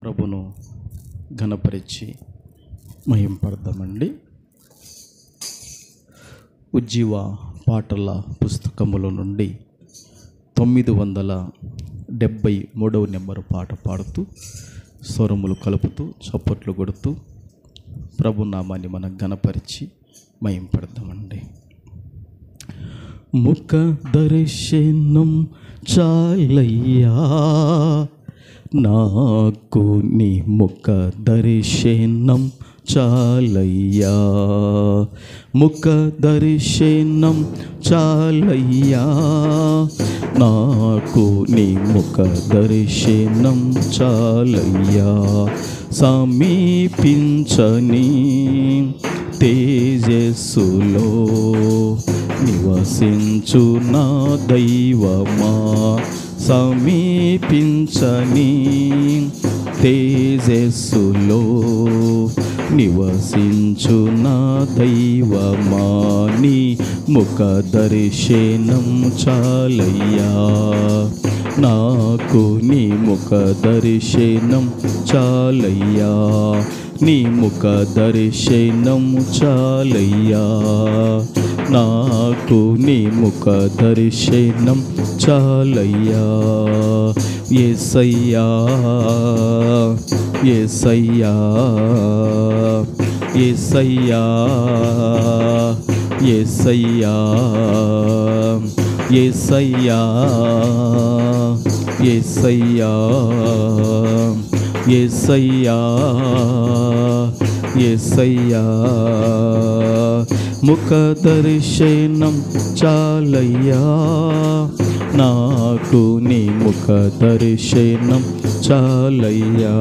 ప్రభును ఘనపరిచి మహింపడదామండి. ఉజ్జీవ పాటల పుస్తకముల నుండి 973వ నెంబరు పాట పాడుతూ స్వరములు కలుపుతూ చప్పట్లు కొడుతూ ప్రభునామాన్ని మనం ఘనపరిచి మహింపడదామండి. ముఖ దర్శనం చాలయ్యా, నాకు నీ ముఖ దర్శనం చాలయ్యా, ముఖ దర్శనం చాలయ్యా, నాకు నీ ముఖ దర్శనం చాలయ్యా. సమీపించని తేజస్సులో నివసించు నా దైవమా, సమీపించని తేజస్సులో నివసించు నా దైవమా, నీ ముఖ దర్శనం చాలయ్యా, నాకు నీ ముఖ దర్శనం చాలయ్యా, నీ ముఖ దర్శనం చాలయ్యా, నాకు నీ ముఖ దర్శనం చాలయ్యా. యేసయ్యా యేసయ్యా యేసయ్యా యేసయ్యా యేసయ్యా యేసయ్యా యేసయ్యా యేసయ్యా, ముఖ దర్శనం చాలయ్యా, నాకు నీ ముఖ దర్శనం చాలయ్యా,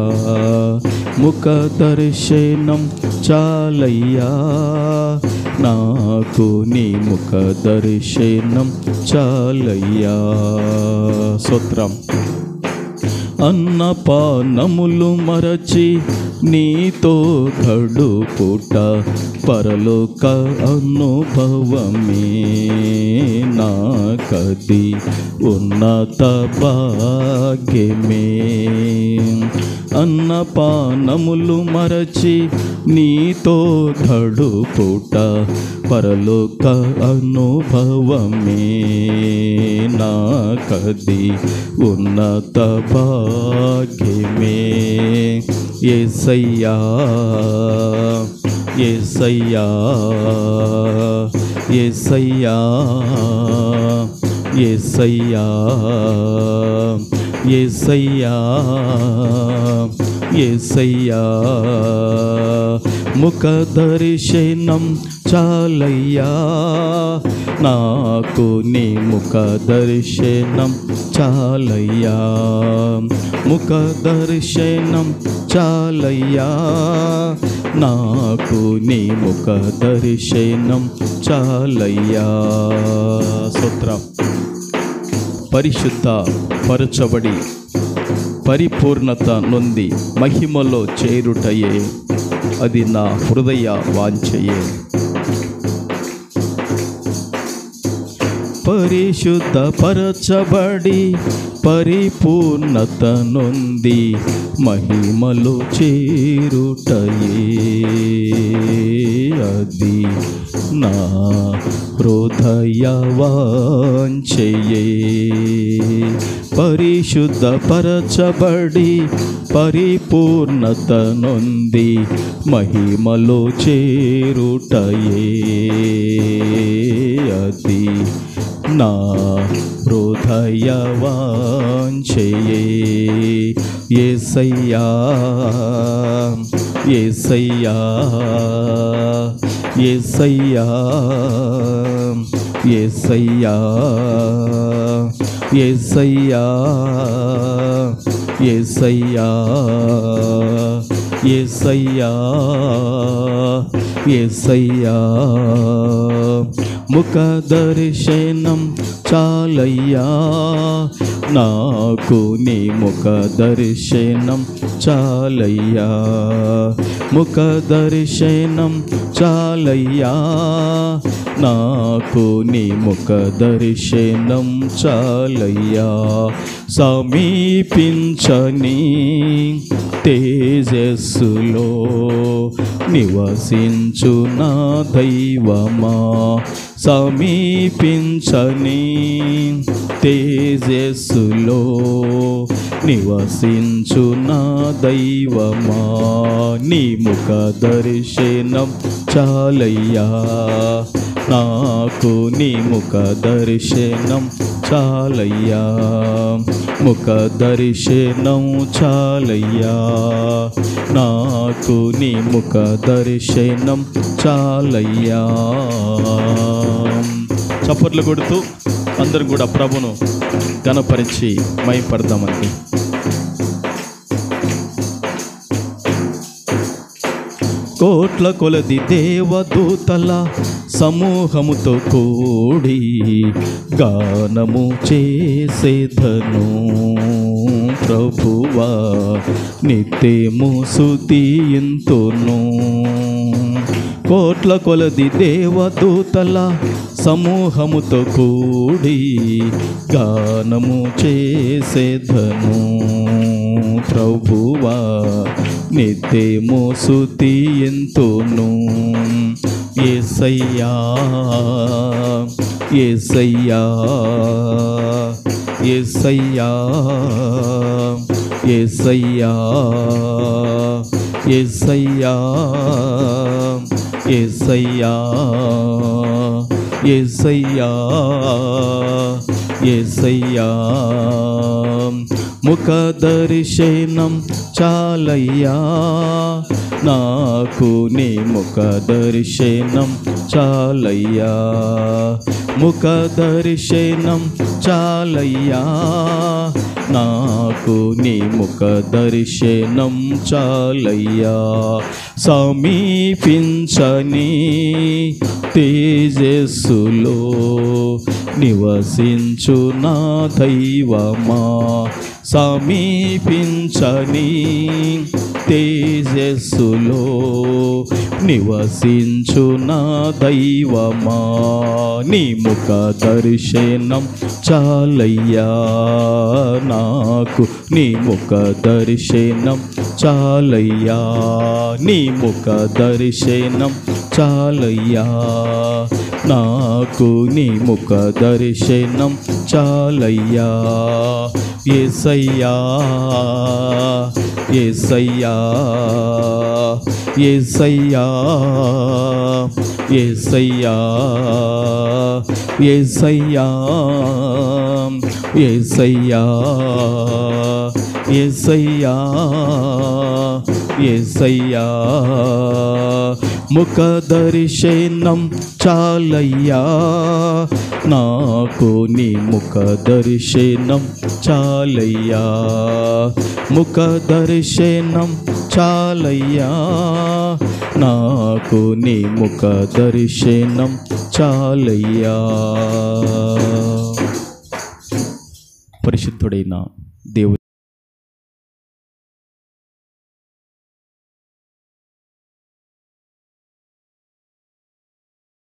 ముఖ దర్శనం చాలయ్యా, నాకు నీ ముఖ దర్శనం చాలయ్యా. స్తోత్రం. అన్నపానములు మరచి నీతో గడుపుట పరలోక అనుభవమే, నాకది ఉన్నత భాగ్యమే. అన్నపానములు మరచి నీతో గడుపుట పరలోక అనుభవమే, నాకది ఉన్నత భాగ్యమే. యేసయ్యా యేసయ్యా యేసయ్యా యేసయ్యా యేసయ్యా యేసయ్యా, ముఖ దర్శనం చాలయ్యా, నాకు నీ ముఖ దర్శనం చాలయ్యా, ముఖ దర్శనం చాలయ్యా, నాకు నీ ముఖ దర్శనం చాలయ్యా. స్తోత్రం. పరిశుద్ధ పరచబడి పరిపూర్ణత నొంది మహిమలో చేరుటయే అది నా హృదయ వాంఛయే. పరిశుద్ధ పరచబడి పరిపూర్ణత నొంది మహిమలో చేరుటయే అది నా హృదయ వాంఛయే. పరిశుద్ధ పరచబడి పరిపూర్ణత నొంది మహిమలో చేరుటయే అది నా హృదయ వాంఛయే. యేసయ్యా యేసయ్యా యేసయ్యా యేసయ్యా యేసయ్యా యేసయ్యా యేసయ్యా యేసయ్యా, ముఖ దర్శనం చాలయ్యా, నాకు నీ ముఖ దర్శనం చాలయ్యా, ముఖ దర్శనం చాలయ్యా, నాకు నీ ముఖ దర్శనం చాలయ్యా. సమీపించని తేజస్సులో నివసించు నా దైవమా, సమీపించని తేజస్సులో నివసించు నా దైవమా. నీ ముఖ దర్శనం చాలయ్యా, నాకు నీ ముఖ దర్శనం చాలయ్యా. ముఖ దర్శనం చాలయ్యా, నాకు నీ ముఖ దర్శనం చాలయ్యా. చప్పట్లు కొడుతూ అందరూ కూడా ప్రభును ఘనపరిచి మహిమపడదామండి. కోట్ల కొలది దేవదూతల సమూహముతో కూడి గానము చేసేదను ప్రభువా, నిత్యము స్తుతింతును. కోట్ల కొలది దేవదూతల సమూహముతో కూడి గానము చేసేదను ప్రభువా, నిత్యము స్తుతింతును. యేసయ్యా యేసయ్యా యేసయ్యా యేసయ్యా యేసయ్యా యేసయ్యా యేసయ్యా యేసయ్యా. ముఖ దర్శనం చాలయ్యా, నాకు నీ ముఖ దర్శనం చాలయ్యా. ముఖ దర్శనం చాలయ్యా, నాకు నీ ముఖ దర్శనం చాలయ్యా. సమీపించని తేజస్సులో నివసించు నా దైవమా, సమీపించని తేజస్సులో నివసించు నా దైవమా. నీ ముఖ దర్శనం చాలయ్యా, నాకు నీ ముఖ దర్శనం చాలయ్యా. నీ ముఖ దర్శనం చాలయ్యా, నాకు నీ ముఖ దర్శనం చాలయ్యా. యేసయ్యా యేసయ్యా యేసయ్యా యేసయ్యా యేసయ్యా యేసయ్యా యేసయ్యా యేసయ్యా. ముఖ దర్శనం చాలయ్యా, నాకు నీ ముఖ దర్శనం చాలయ్యా. ముఖ దర్శనం చాలయ్యా, నాకు నీ ముఖ దర్శనం చాలయ్యా. పరిశుద్ధుడైన దేవుని